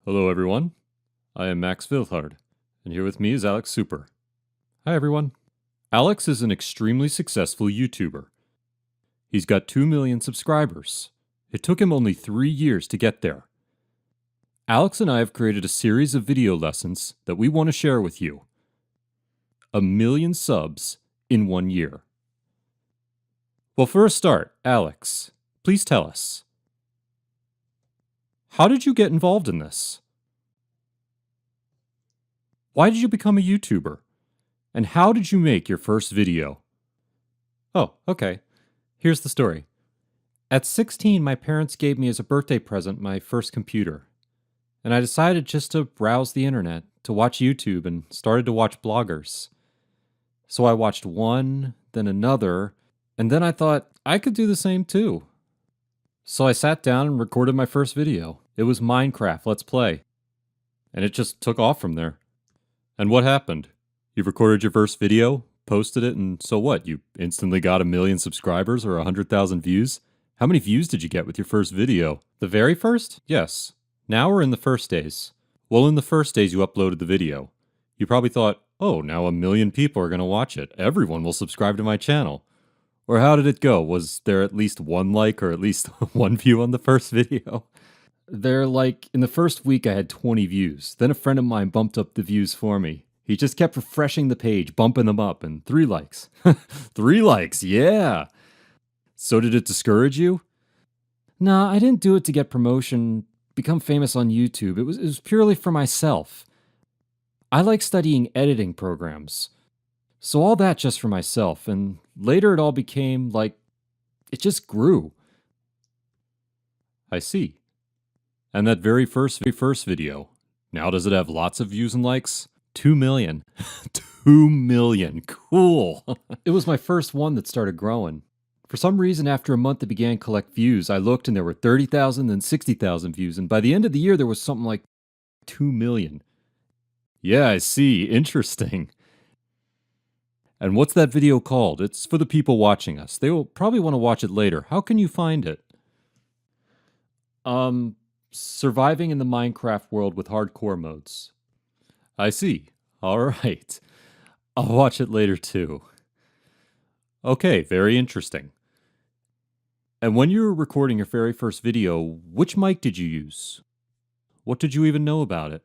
Hello, everyone. I am Max Vilhard, and here with me is Alex Super. Hi, everyone. Alex is an extremely successful YouTuber. He's got 2 million subscribers. It took him only 3 years to get there. Alex and I have created a series of video lessons that we want to share with you. 1 million subs in 1 year. Well, for a start, Alex, please tell us, how did you get involved in this? Why did you become a YouTuber? And how did you make your first video? Oh, okay. Here's the story. At 16, my parents gave me as a birthday present my first computer. And I decided just to browse the internet, to watch YouTube, and started to watch bloggers. So I watched one, then another, and then I thought I could do the same too. So I sat down and recorded my first video. It was Minecraft Let's Play. And it just took off from there. And what happened? You recorded your first video, posted it, and so what? You instantly got 1 million subscribers or 100,000 views? How many views did you get with your first video? The very first? Yes. Now or in the first days? Well, in the first days you uploaded the video. You probably thought, oh, now 1 million people are going to watch it. Everyone will subscribe to my channel. Or how did it go? Was there at least 1 like or at least 1 view on the first video? In the first week I had 20 views. Then a friend of mine bumped up the views for me. He just kept refreshing the page, bumping them up, and 3 likes. 3 likes, yeah! So did it discourage you? Nah, I didn't do it to get promotion, become famous on YouTube. It was purely for myself. I like studying editing programs. So all that just for myself, and later it all became it just grew. I see. And that very first video, now does it have lots of views and likes? 2 million. 2 million. Cool. It was my first one that started growing. For some reason, after a month it began to collect views. I looked and there were 30,000 and 60,000 views. And by the end of the year, there was something like 2 million. Yeah, I see. Interesting. And what's that video called? It's for the people watching us. They will probably want to watch it later. How can you find it? Surviving in the Minecraft world with hardcore modes. I see. All right. I'll watch it later too. Okay, very interesting. And when you were recording your very first video, which mic did you use? What did you even know about it?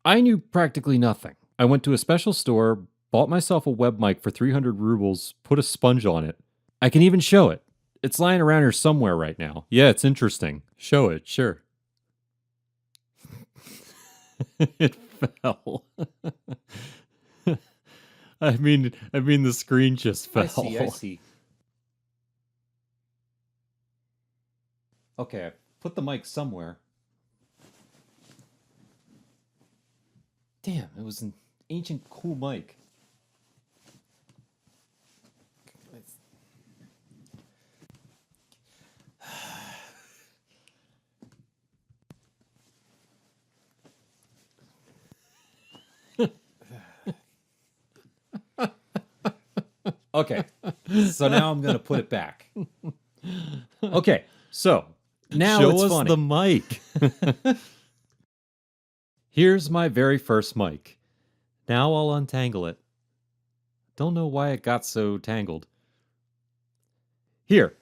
I knew practically nothing. I went to a special store, bought myself a web mic for 300 rubles, put a sponge on it. I can even show it. It's lying around here somewhere right now. Yeah, it's interesting. Show it, sure. It fell. I mean the screen just fell. I see. Okay, I put the mic somewhere. Damn, it was an ancient cool mic. Okay, so now I'm going to put it back. Okay, so now Show it's us funny. the mic. Here's my very first mic. Now I'll untangle it. Don't know why it got so tangled. Here.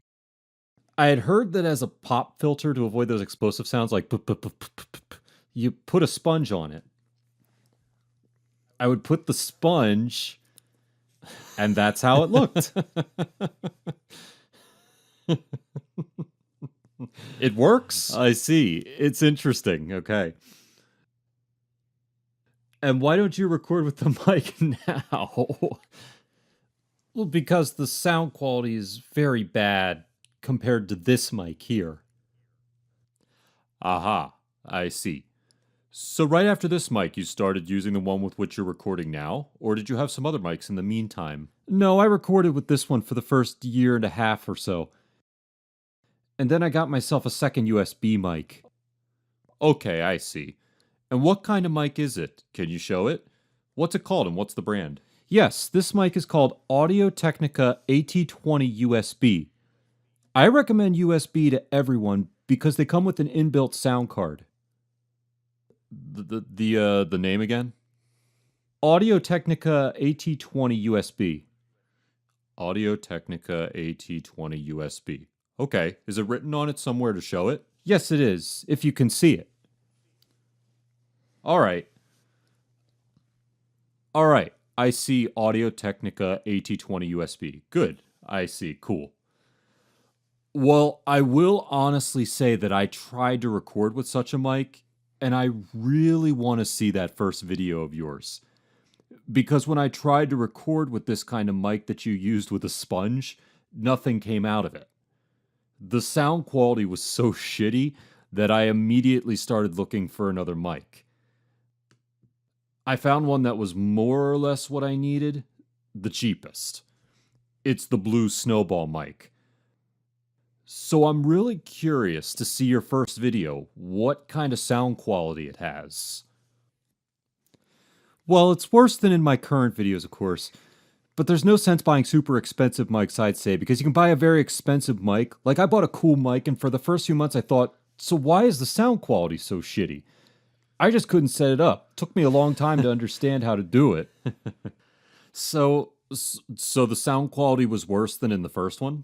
I had heard that as a pop filter to avoid those explosive sounds like you put a sponge on it. I would put the sponge, and that's how it looked. It works. I see. It's interesting. Okay. And why don't you record with the mic now? Well, because the sound quality is very bad compared to this mic here. Aha, I see. So right after this mic, you started using the one with which you're recording now? Or did you have some other mics in the meantime? No, I recorded with this one for the first year and a half or so. And then I got myself a second USB mic. Okay, I see. And what kind of mic is it? Can you show it? What's it called and what's the brand? Yes, this mic is called Audio-Technica AT20 USB. I recommend USB to everyone because they come with an inbuilt sound card. The name again? Audio-Technica AT20 USB. Audio-Technica AT20 USB. Okay, is it written on it somewhere to show it? Yes, it is, if you can see it. All right, I see Audio-Technica AT20 USB. Good, I see, cool. Well, I will honestly say that I tried to record with such a mic, and I really want to see that first video of yours. Because when I tried to record with this kind of mic that you used with a sponge, nothing came out of it. The sound quality was so shitty that I immediately started looking for another mic. I found one that was more or less what I needed, the cheapest. It's the Blue Snowball mic. So I'm really curious to see your first video, what kind of sound quality it has. Well, it's worse than in my current videos, of course. But there's no sense buying super expensive mics, I'd say, because you can buy a very expensive mic. Like, I bought a cool mic, and for the first few months I thought, so why is the sound quality so shitty? I just couldn't set it up. It took me a long time to understand how to do it. So the sound quality was worse than in the first one?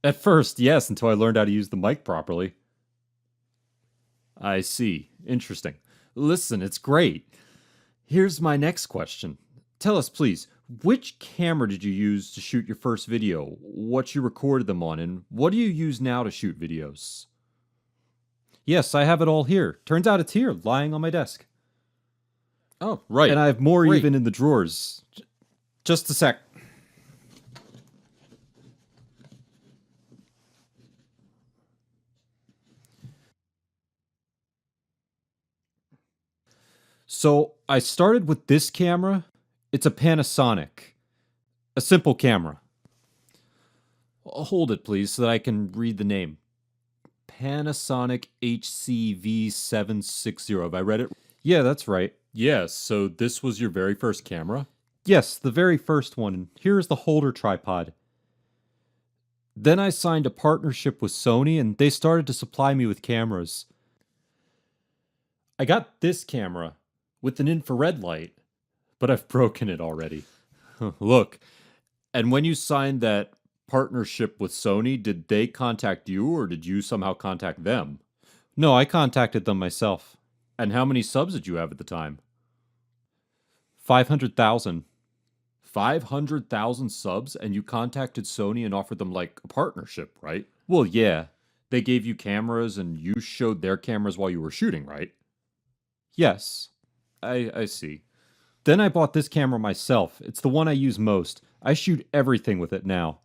At first, yes, until I learned how to use the mic properly. I see. Interesting. Listen, it's great. Here's my next question. Tell us, please, which camera did you use to shoot your first video, what you recorded them on, and what do you use now to shoot videos? Yes, I have it all here. Turns out it's here, lying on my desk. Oh, right. And I have more Great. even in the drawers. Just a sec. So I started with this camera. It's a Panasonic. A simple camera. Hold it, please, so that I can read the name. Panasonic HCV760. Have I read it? Yeah, that's right. Yes, so this was your very first camera? Yes, the very first one. Here's the holder tripod. Then I signed a partnership with Sony, and they started to supply me with cameras. I got this camera with an infrared light, but I've broken it already. Look, and when you signed that partnership with Sony, did they contact you or did you somehow contact them? No, I contacted them myself. And how many subs did you have at the time? 500,000. 500,000 subs, and you contacted Sony and offered them like a partnership, right? Well, yeah. They gave you cameras and you showed their cameras while you were shooting, right? Yes. I see. Then I bought this camera myself. It's the one I use most. I shoot everything with it now.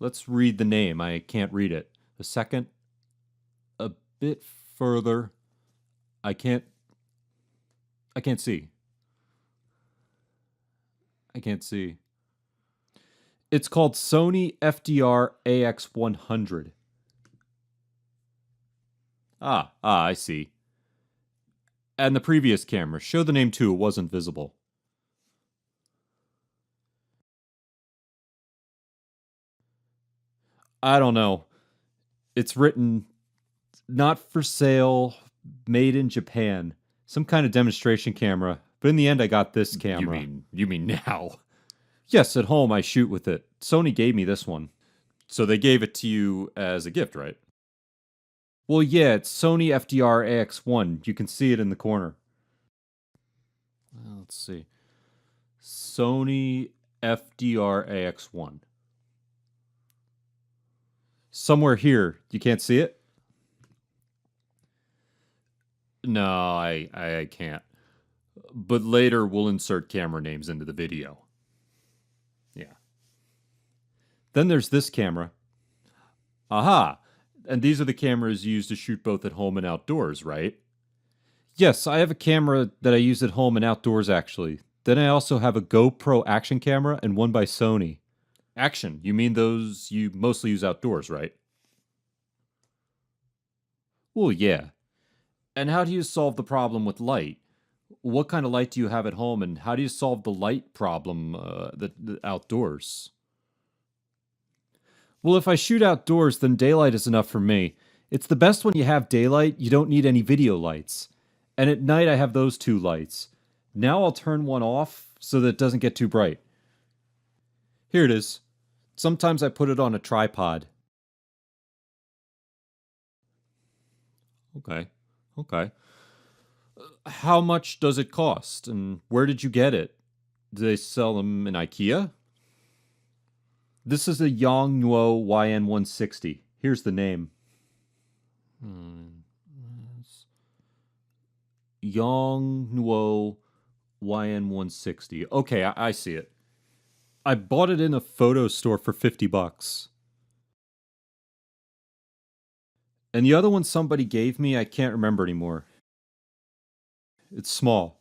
Let's read the name. I can't read it. A second. A bit further. I can't see. I can't see. It's called Sony FDR AX100. I see. And the previous camera, show the name too, it wasn't visible. I don't know. It's written, not for sale, made in Japan. Some kind of demonstration camera. But in the end, I got this camera. You mean now? Yes, at home I shoot with it. Sony gave me this one. So they gave it to you as a gift, right? Well, yeah, it's Sony FDR AX1. You can see it in the corner. Let's see. Sony FDR AX1. Somewhere here. You can't see it? No, I can't. But later we'll insert camera names into the video. Yeah. Then there's this camera. Aha! And these are the cameras used to shoot both at home and outdoors, right? Yes, I have a camera that I use at home and outdoors, actually. Then I also have a GoPro action camera and one by Sony. Action? You mean those you mostly use outdoors, right? Well, yeah. And how do you solve the problem with light? What kind of light do you have at home, and how do you solve the light problem the outdoors? Well, if I shoot outdoors, then daylight is enough for me. It's the best when you have daylight, you don't need any video lights. And at night, I have those two lights. Now I'll turn one off so that it doesn't get too bright. Here it is. Sometimes I put it on a tripod. Okay. Okay. How much does it cost, and where did you get it? Do they sell them in IKEA? This is a Yongnuo YN160. Here's the name. Yongnuo YN160. Okay, I see it. I bought it in a photo store for $50. And the other one somebody gave me, I can't remember anymore. It's small.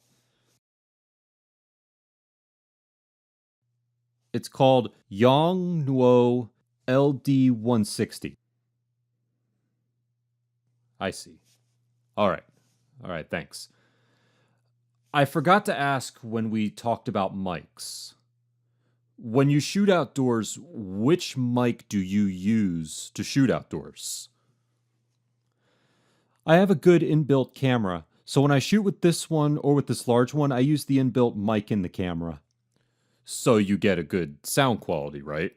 It's called Yongnuo LD160. I see. All right. All right, thanks. I forgot to ask when we talked about mics. When you shoot outdoors, which mic do you use to shoot outdoors? I have a good inbuilt camera, so when I shoot with this one or with this large one, I use the inbuilt mic in the camera. So you get a good sound quality, right?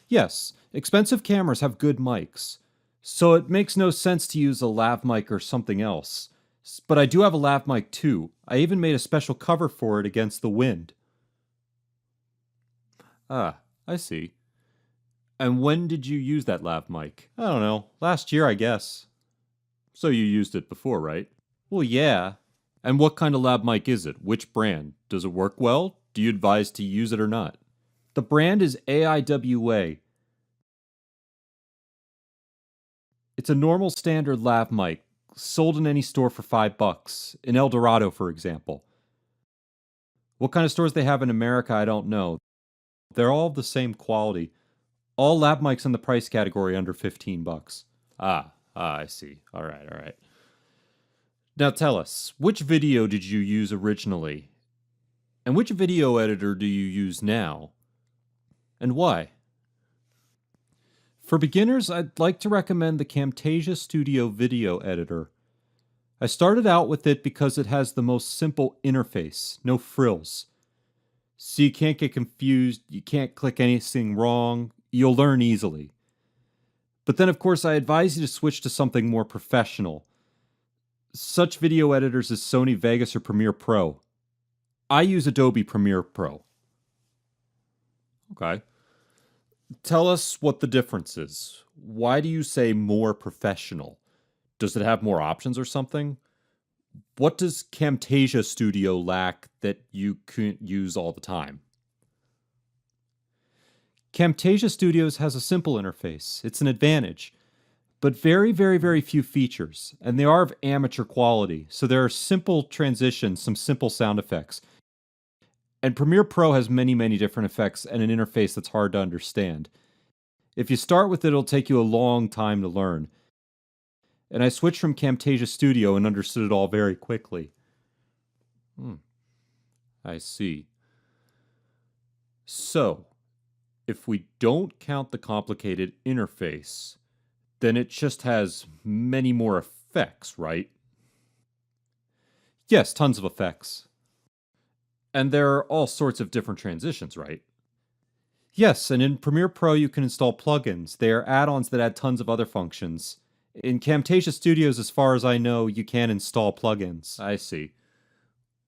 Yes, expensive cameras have good mics, so it makes no sense to use a lav mic or something else. But I do have a lav mic too. I even made a special cover for it against the wind. Ah, I see. And when did you use that lav mic? I don't know, last year I guess. So you used it before, right? Well, yeah. And what kind of lav mic is it? Which brand? Does it work well? Do you advise to use it or not? The brand is AIWA. It's a normal standard lav mic, sold in any store for $5. In El Dorado, for example. What kind of stores they have in America, I don't know. They're all the same quality. All lav mics in the price category under $15. I see. All right. Now tell us, which video did you use originally? And which video editor do you use now? And why? For beginners, I'd like to recommend the Camtasia Studio Video Editor. I started out with it because it has the most simple interface, no frills. So you can't get confused, you can't click anything wrong, you'll learn easily. But then, of course, I advise you to switch to something more professional. Such video editors as Sony Vegas or Premiere Pro. I use Adobe Premiere Pro. Okay. Tell us what the difference is. Why do you say more professional? Does it have more options or something? What does Camtasia Studio lack that you couldn't use all the time? Camtasia Studios has a simple interface. It's an advantage. But very few features, and they are of amateur quality, so there are simple transitions, some simple sound effects. And Premiere Pro has many different effects and an interface that's hard to understand. If you start with it, it'll take you a long time to learn. And I switched from Camtasia Studio and understood it all very quickly. I see. So, if we don't count the complicated interface, then it just has many more effects, right? Yes, tons of effects. And there are all sorts of different transitions, right? Yes, and in Premiere Pro you can install plugins. They are add-ons that add tons of other functions. In Camtasia Studios, as far as I know, you can install plugins. I see.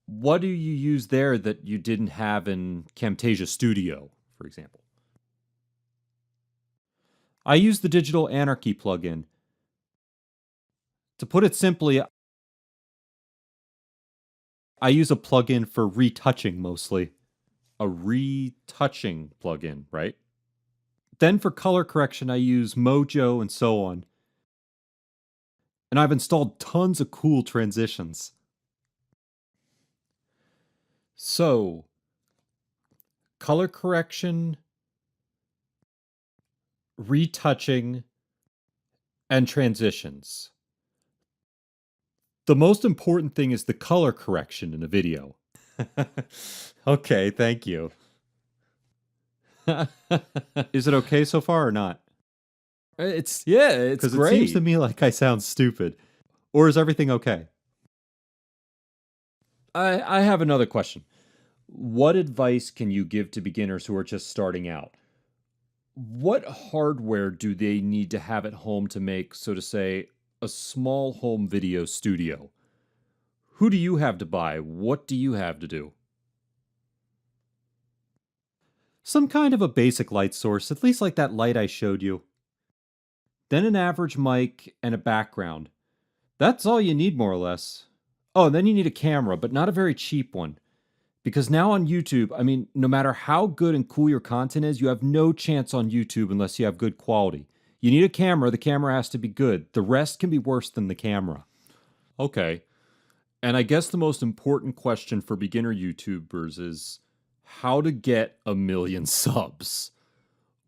What do you use there that you didn't have in Camtasia Studio, for example? I use the Digital Anarchy plugin. To put it simply, I use a plugin for retouching mostly. A retouching plugin, right? Then for color correction, I use Mojo and so on. And I've installed tons of cool transitions. So, color correction, retouching, and transitions. The most important thing is the color correction in a video. Okay, thank you. Is it okay so far or not? It's Because it seems great. to me like I sound stupid. Or is everything okay? I have another question. What advice can you give to beginners who are just starting out? What hardware do they need to have at home to make, so to say, a small home video studio? Who do you have to buy? What do you have to do? Some kind of a basic light source, at least like that light I showed you. Then an average mic and a background. That's all you need, more or less. Oh, and then you need a camera, but not a very cheap one. Because now on YouTube, I mean, no matter how good and cool your content is, you have no chance on YouTube unless you have good quality. You need a camera, the camera has to be good. The rest can be worse than the camera. Okay. And I guess the most important question for beginner YouTubers is how to get 1 million subs.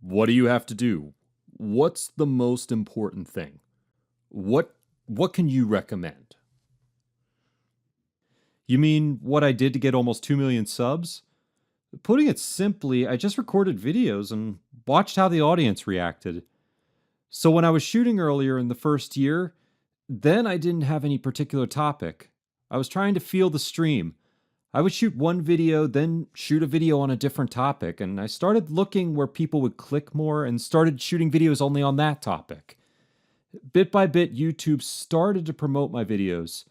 What do you have to do? What's the most important thing? What can you recommend? You mean what I did to get almost 2 million subs? Putting it simply, I just recorded videos and watched how the audience reacted. So when I was shooting earlier in the first year, then I didn't have any particular topic. I was trying to feel the stream. I would shoot one video, then shoot a video on a different topic, and I started looking where people would click more and started shooting videos only on that topic. Bit by bit, YouTube started to promote my videos.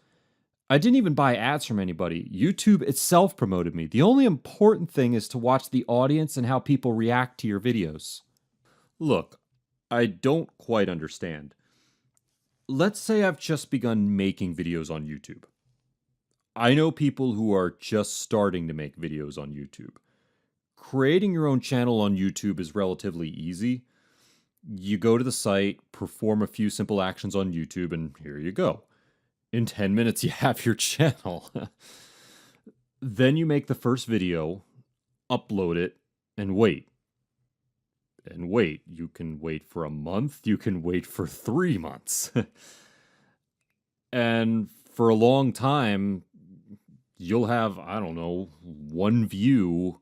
I didn't even buy ads from anybody. YouTube itself promoted me. The only important thing is to watch the audience and how people react to your videos. Look, I don't quite understand. Let's say I've just begun making videos on YouTube. I know people who are just starting to make videos on YouTube. Creating your own channel on YouTube is relatively easy. You go to the site, perform a few simple actions on YouTube, and here you go. In 10 minutes, you have your channel. Then you make the first video, upload it, and wait. And wait. You can wait for a month. You can wait for 3 months. And for a long time, you'll have, I don't know, 1 view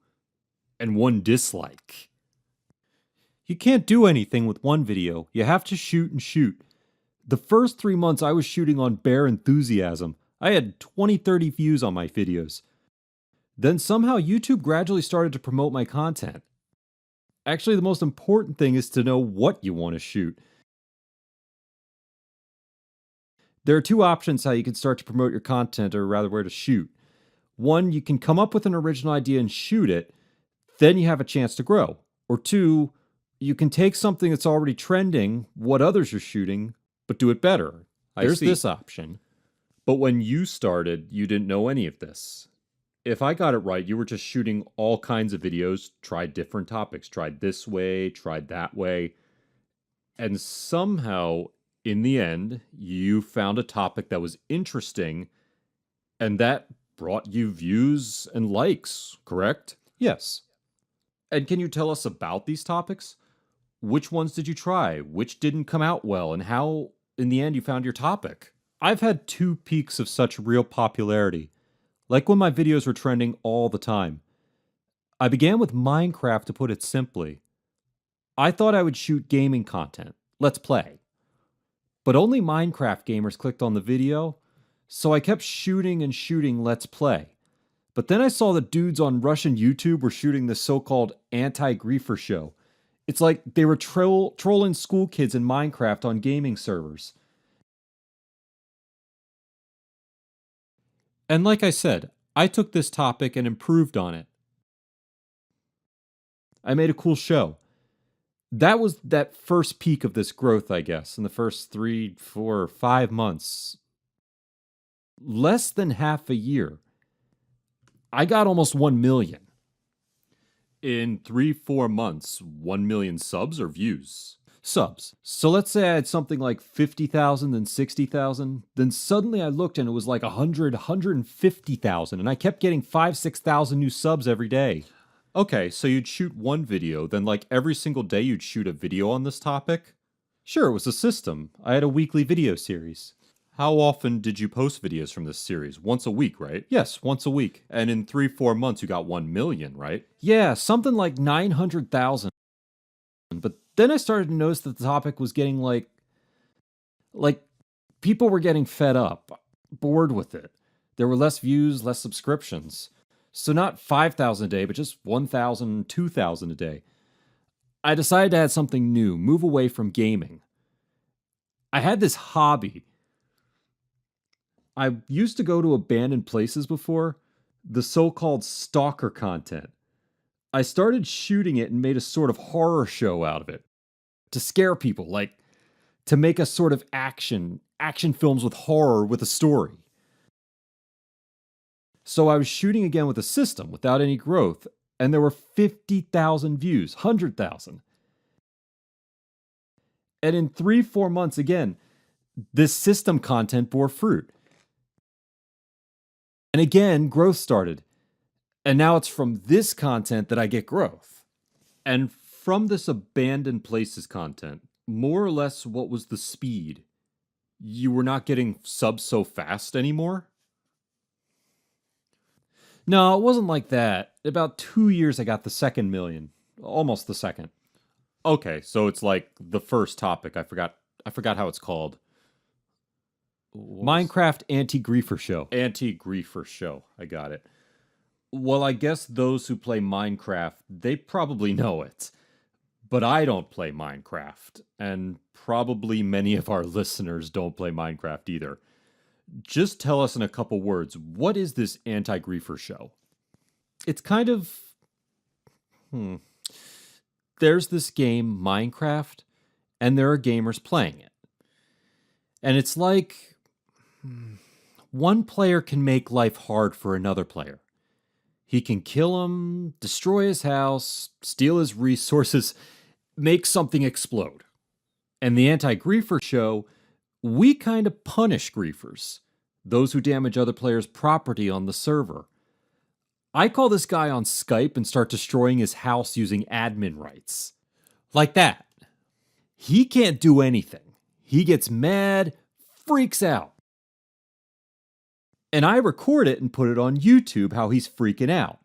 and 1 dislike. You can't do anything with one video. You have to shoot and shoot. The first 3 months I was shooting on bare enthusiasm. I had 20, 30 views on my videos. Then somehow YouTube gradually started to promote my content. Actually, the most important thing is to know what you want to shoot. There are 2 options how you can start to promote your content, or rather where to shoot. One, you can come up with an original idea and shoot it, then you have a chance to grow. Or 2, you can take something that's already trending, what others are shooting, but do it better. There's this option. But when you started, you didn't know any of this. If I got it right, you were just shooting all kinds of videos, tried different topics, tried this way, tried that way. And somehow, in the end, you found a topic that was interesting, and that brought you views and likes, correct? Yes. And can you tell us about these topics? Which ones did you try? Which didn't come out well? And how, in the end, you found your topic? I've had 2 peaks of such real popularity, like when my videos were trending all the time. I began with Minecraft, to put it simply. I thought I would shoot gaming content, let's play. But only Minecraft gamers clicked on the video, so I kept shooting and shooting let's play. But then I saw the dudes on Russian YouTube were shooting this so-called anti-griefer show. It's like they were trolling school kids in Minecraft on gaming servers. And like I said, I took this topic and improved on it. I made a cool show. That was that first peak of this growth, I guess, in the first 3, 4, 5 months. Less than half a year, I got almost 1 million. In 3, 4 months, 1 million subs or views? Subs. So let's say I had something like 50,000, then 60,000. Then suddenly I looked and it was like 100, 150,000. And I kept getting 5,000, 6,000 new subs every day. Okay, so you'd shoot one video, then like every single day you'd shoot a video on this topic? Sure, it was a system. I had a weekly video series. How often did you post videos from this series? Once a week, right? Yes, once a week. And in 3, 4 months, you got 1 million, right? Yeah, something like 900,000. But then I started to notice that the topic was getting like people were getting fed up, bored with it. There were less views, less subscriptions. So not 5,000 a day, but just 1,000, 2,000 a day. I decided to add something new, move away from gaming. I had this hobby. I used to go to abandoned places before, the so-called stalker content. I started shooting it and made a sort of horror show out of it to scare people, like to make a sort of action films with horror with a story. So I was shooting again with a system without any growth, and there were 50,000 views, 100,000. And in 3-4 months again, this system content bore fruit. And again, growth started. And now it's from this content that I get growth. And from this abandoned places content, more or less, what was the speed? You were not getting subs so fast anymore? No, it wasn't like that. About 2 years, I got the second million. Almost the second. Okay, so it's like the first topic. I forgot how it's called. Minecraft Anti-Griefer Show. Anti-Griefer Show. I got it. Well, I guess those who play Minecraft, they probably know it. But I don't play Minecraft, and probably many of our listeners don't play Minecraft either. Just tell us in a couple words, what is this Anti-Griefer Show? It's kind of... There's this game, Minecraft, and there are gamers playing it. And it's like... one player can make life hard for another player. He can kill him, destroy his house, steal his resources, make something explode. And the Anti-Griefer Show, we kind of punish griefers, those who damage other players' property on the server. I call this guy on Skype and start destroying his house using admin rights. Like that. He can't do anything. He gets mad, freaks out. And I record it and put it on YouTube how he's freaking out.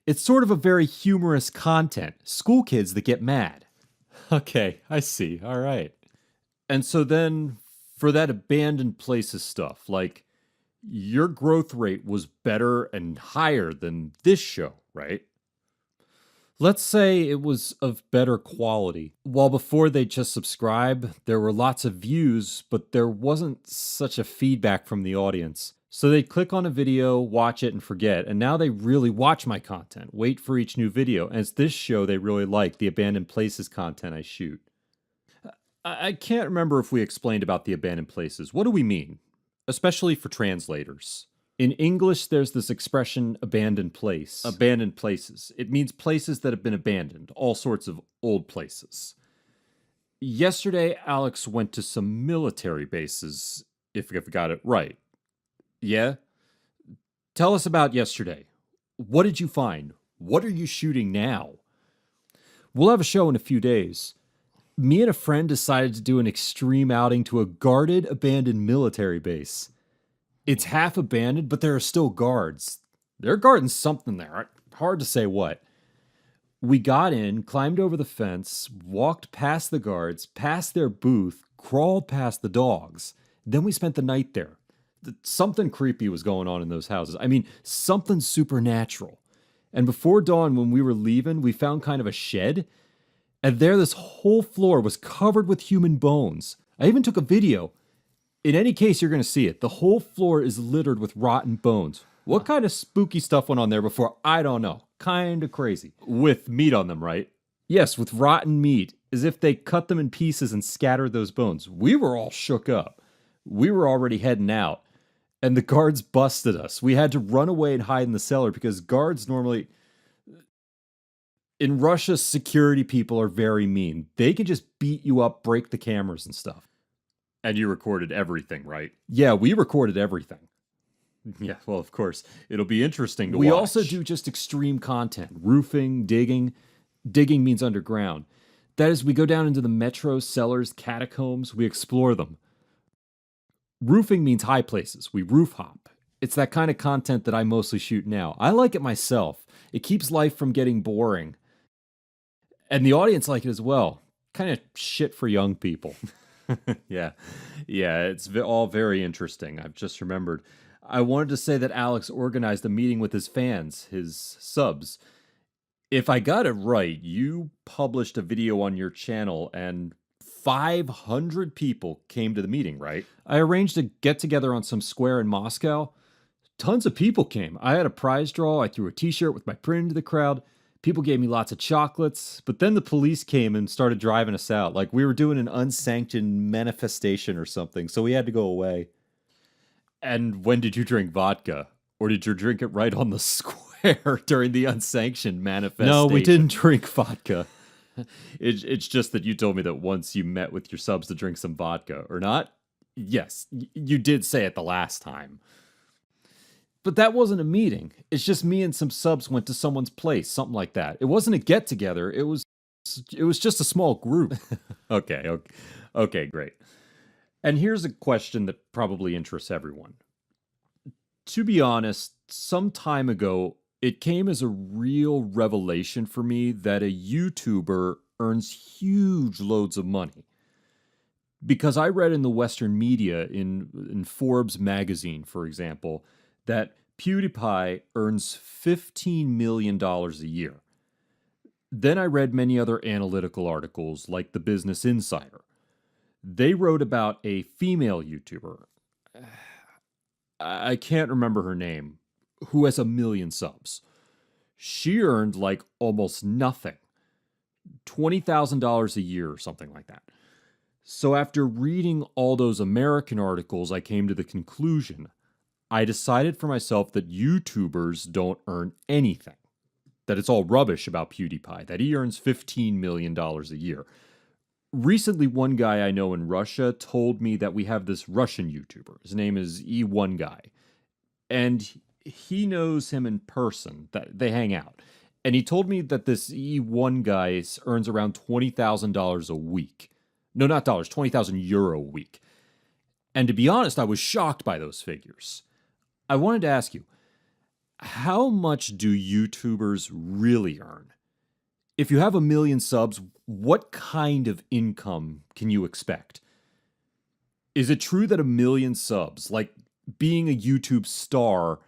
It's sort of a very humorous content. School kids that get mad. Okay, I see. All right. And so then, for that abandoned places stuff, like, your growth rate was better and higher than this show, right? Let's say it was of better quality. While before they just subscribe, there were lots of views, but there wasn't such a feedback from the audience. So they'd click on a video, watch it, and forget. And now they really watch my content, wait for each new video. And it's this show they really like, the abandoned places content I shoot. I can't remember if we explained about the abandoned places. What do we mean? Especially for translators. In English, there's this expression, abandoned place. Abandoned places. It means places that have been abandoned, all sorts of old places. Yesterday, Alex went to some military bases, if I got it right. Yeah? Tell us about yesterday. What did you find? What are you shooting now? We'll have a show in a few days. Me and a friend decided to do an extreme outing to a guarded, abandoned military base. It's half abandoned, but there are still guards. They're guarding something there. Hard to say what. We got in, climbed over the fence, walked past the guards, past their booth, crawled past the dogs. Then we spent the night there. Something creepy was going on in those houses. I mean, something supernatural. And before dawn, when we were leaving, we found kind of a shed. And there, this whole floor was covered with human bones. I even took a video. In any case, you're going to see it. The whole floor is littered with rotten bones. What kind of spooky stuff went on there before? I don't know. Kind of crazy. With meat on them, right? Yes, with rotten meat. As if they cut them in pieces and scattered those bones. We were all shook up. We were already heading out. And the guards busted us. We had to run away and hide in the cellar because guards normally... In Russia, security people are very mean. They can just beat you up, break the cameras and stuff. And you recorded everything, right? Yeah, we recorded everything. Yeah, well, of course. It'll be interesting to watch. We also do just extreme content. Roofing, digging. Digging means underground. That is, we go down into the metro, cellars, catacombs. We explore them. Roofing means high places. We roof hop. It's that kind of content that I mostly shoot now. I like it myself. It keeps life from getting boring. And the audience liked it as well. Kind of shit for young people. Yeah. Yeah, it's all very interesting. I've just remembered. I wanted to say that Alex organized a meeting with his fans, his subs. If I got it right, you published a video on your channel and 500 people came to the meeting, right? I arranged a get together on some square in Moscow. Tons of people came. I had a prize draw. I threw a t-shirt with my print into the crowd. People gave me lots of chocolates, but then the police came and started driving us out. Like we were doing an unsanctioned manifestation or something, so we had to go away. And when did you drink vodka? Or did you drink it right on the square during the unsanctioned manifestation? No, we didn't drink vodka. It's just that you told me that once you met with your subs to drink some vodka, or not? Yes, you did say it the last time. But that wasn't a meeting. It's just me and some subs went to someone's place, something like that. It wasn't a get together. It was just a small group. Okay, great. And here's a question that probably interests everyone. To be honest, some time ago, it came as a real revelation for me that a YouTuber earns huge loads of money. Because I read in the Western media, in Forbes magazine, for example, that PewDiePie earns $15 million a year. Then I read many other analytical articles like the Business Insider. They wrote about a female YouTuber, I can't remember her name, who has 1 million subs. She earned like almost nothing, $20,000 a year or something like that. So after reading all those American articles, I came to the conclusion I decided for myself that YouTubers don't earn anything, that it's all rubbish about PewDiePie, that he earns $15 million a year. Recently, one guy I know in Russia told me that we have this Russian YouTuber. His name is E1 Guy. And he knows him in person, that they hang out. And he told me that this E1 guy earns around $20,000 a week. No, not dollars, 20,000 euro a week. And to be honest, I was shocked by those figures. I wanted to ask you, how much do YouTubers really earn? If you have 1 million subs, what kind of income can you expect? Is it true that 1 million subs, like being a YouTube star,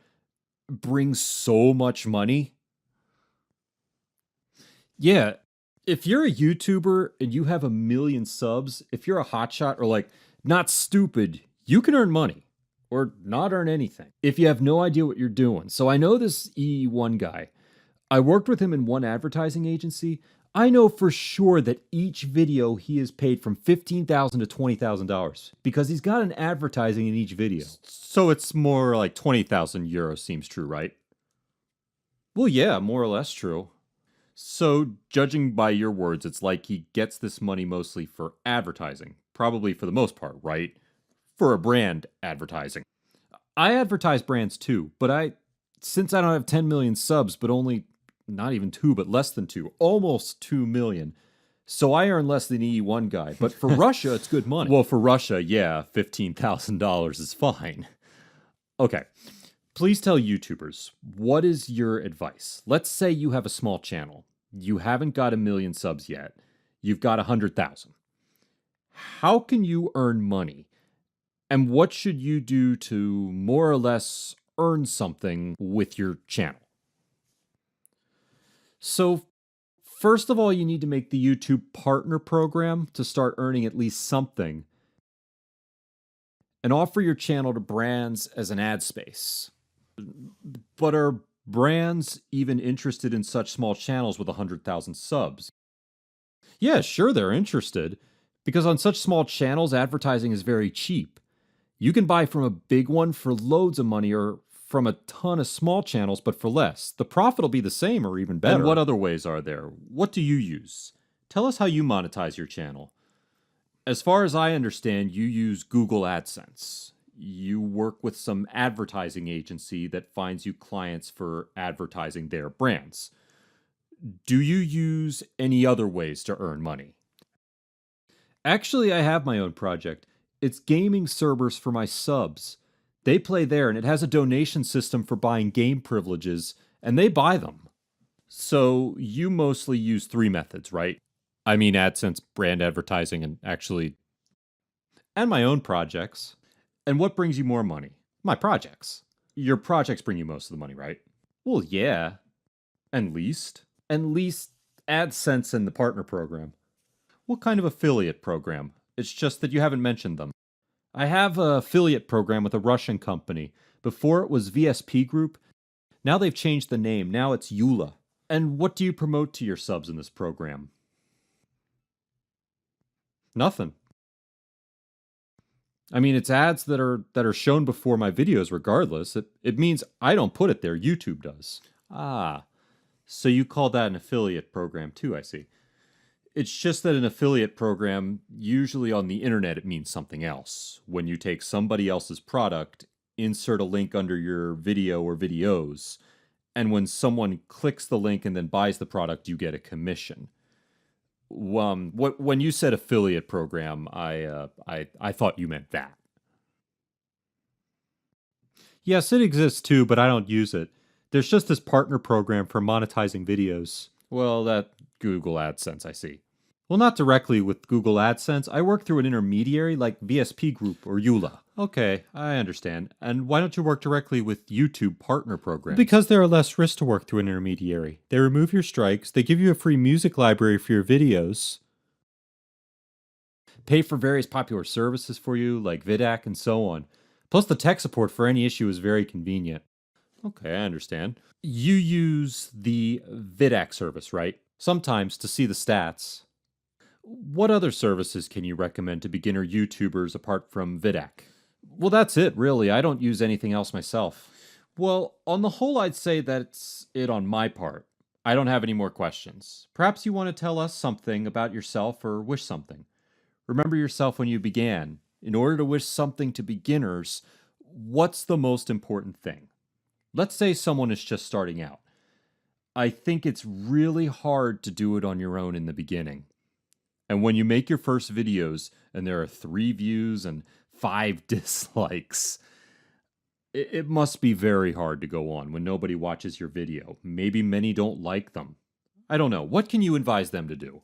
brings so much money? Yeah, if you're a YouTuber and you have 1 million subs, if you're a hotshot or like not stupid, you can earn money. Or not earn anything, if you have no idea what you're doing. So I know this E1 guy. I worked with him in one advertising agency. I know for sure that each video he is paid from $15,000 to $20,000 because he's got an advertising in each video. So it's more like 20,000 euros seems true, right? Well, yeah, more or less true. So judging by your words, it's like he gets this money mostly for advertising, probably for the most part, right? For a brand advertising. I advertise brands too, but since I don't have 10 million subs, but only not even 2, but less than 2, almost 2 million. So I earn less than the E1 guy, but for Russia, it's good money. Well, for Russia, yeah, $15,000 is fine. Okay, please tell YouTubers, what is your advice? Let's say you have a small channel. You haven't got 1 million subs yet. You've got 100,000. How can you earn money? And what should you do to more or less earn something with your channel? So, first of all, you need to make the YouTube Partner Program to start earning at least something. And offer your channel to brands as an ad space. But are brands even interested in such small channels with 100,000 subs? Yeah, sure, they're interested. Because on such small channels, advertising is very cheap. You can buy from a big one for loads of money or from a ton of small channels, but for less. The profit will be the same or even better. And what other ways are there? What do you use? Tell us how you monetize your channel. As far as I understand, you use Google AdSense. You work with some advertising agency that finds you clients for advertising their brands. Do you use any other ways to earn money? Actually, I have my own project. It's gaming servers for my subs. They play there, and it has a donation system for buying game privileges, and they buy them. So you mostly use three methods, right? I mean, AdSense, brand advertising, and my own projects. And what brings you more money? My projects. Your projects bring you most of the money, right? Well, yeah. And least? And least AdSense and the partner program. What kind of affiliate program? It's just that you haven't mentioned them. I have an affiliate program with a Russian company. Before it was VSP Group. Now they've changed the name. Now it's Eula. And what do you promote to your subs in this program? Nothing. I mean, it's ads that are shown before my videos regardless. It means I don't put it there, YouTube does. Ah, so you call that an affiliate program too, I see. It's just that an affiliate program, usually on the internet, it means something else. When you take somebody else's product, insert a link under your video or videos, and when someone clicks the link and then buys the product, you get a commission. When you said affiliate program, I thought you meant that. Yes, it exists too, but I don't use it. There's just this partner program for monetizing videos. Well, that Google AdSense, I see. Well, not directly with Google AdSense. I work through an intermediary like VSP Group or Eula. Okay, I understand. And why don't you work directly with YouTube partner programs? Because there are less risks to work through an intermediary. They remove your strikes, they give you a free music library for your videos, pay for various popular services for you, like Vidac and so on. Plus, the tech support for any issue is very convenient. Okay, I understand. You use the Vidac service, right? Sometimes to see the stats. What other services can you recommend to beginner YouTubers apart from Vidac? Well, that's it, really. I don't use anything else myself. Well, on the whole, I'd say that's it on my part. I don't have any more questions. Perhaps you want to tell us something about yourself or wish something. Remember yourself when you began. In order to wish something to beginners, what's the most important thing? Let's say someone is just starting out. I think it's really hard to do it on your own in the beginning. And when you make your first videos and there are 3 views and 5 dislikes, it must be very hard to go on when nobody watches your video. Maybe many don't like them. I don't know. What can you advise them to do?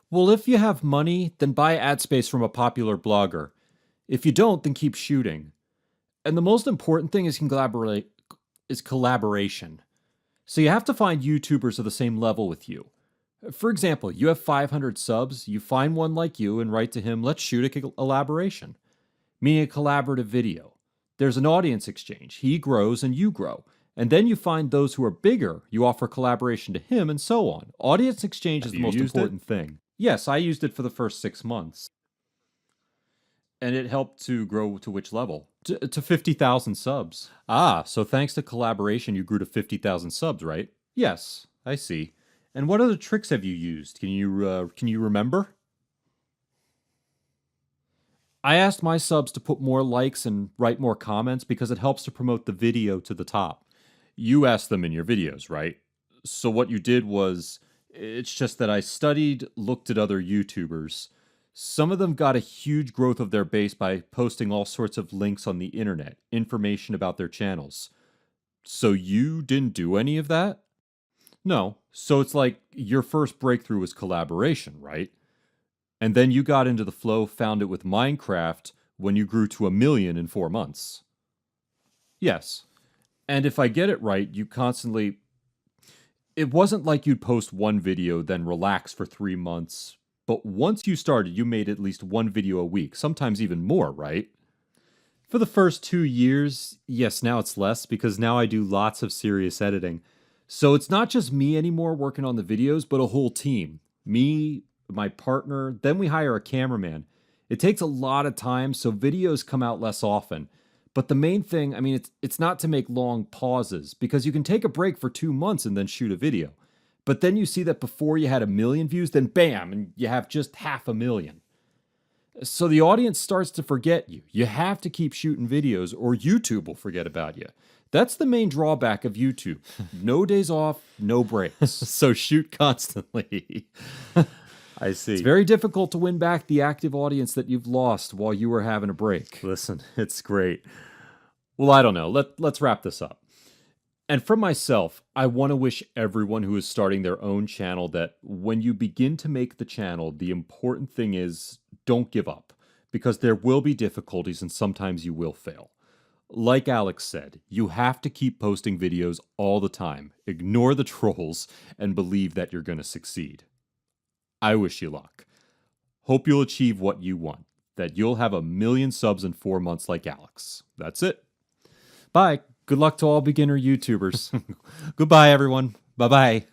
Well, if you have money, then buy ad space from a popular blogger. If you don't, then keep shooting. And the most important thing is collaboration. So you have to find YouTubers of the same level with you. For example, you have 500 subs, you find one like you and write to him, let's shoot a collaboration, meaning a collaborative video. There's an audience exchange. He grows and you grow. And then you find those who are bigger, you offer collaboration to him and so on. Audience exchange is the most important thing. Yes, I used it for the first 6 months. And it helped to grow to which level? To 50,000 subs. Ah, so thanks to collaboration, you grew to 50,000 subs, right? Yes, I see. And what other tricks have you used? Can you remember? I asked my subs to put more likes and write more comments because it helps to promote the video to the top. You asked them in your videos, right? So what you did was, it's just that I studied, looked at other YouTubers. Some of them got a huge growth of their base by posting all sorts of links on the internet, information about their channels. So you didn't do any of that? No. So it's like your first breakthrough was collaboration, right? And then you got into the flow, found it with Minecraft when you grew to 1 million in 4 months. Yes. And if I get it right, you constantly... It wasn't like you'd post one video, then relax for 3 months. But once you started, you made at least 1 video a week, sometimes even more, right? For the first 2 years, yes, now it's less because now I do lots of serious editing. So it's not just me anymore working on the videos, but a whole team. Me, my partner, then we hire a cameraman. It takes a lot of time, so videos come out less often. But the main thing, I mean, it's not to make long pauses, because you can take a break for 2 months and then shoot a video. But then you see that before you had 1 million views, then bam, and you have just 500,000. So the audience starts to forget you. You have to keep shooting videos or YouTube will forget about you. That's the main drawback of YouTube. No days off, no breaks. So shoot constantly. I see. It's very difficult to win back the active audience that you've lost while you were having a break. Listen, it's great. Well, I don't know. Let's wrap this up. And for myself, I want to wish everyone who is starting their own channel that when you begin to make the channel, the important thing is don't give up, because there will be difficulties and sometimes you will fail. Like Alex said, you have to keep posting videos all the time, ignore the trolls, and believe that you're going to succeed. I wish you luck. Hope you'll achieve what you want, that you'll have 1 million subs in 4 months like Alex. That's it. Bye. Good luck to all beginner YouTubers. Goodbye, everyone. Bye-bye.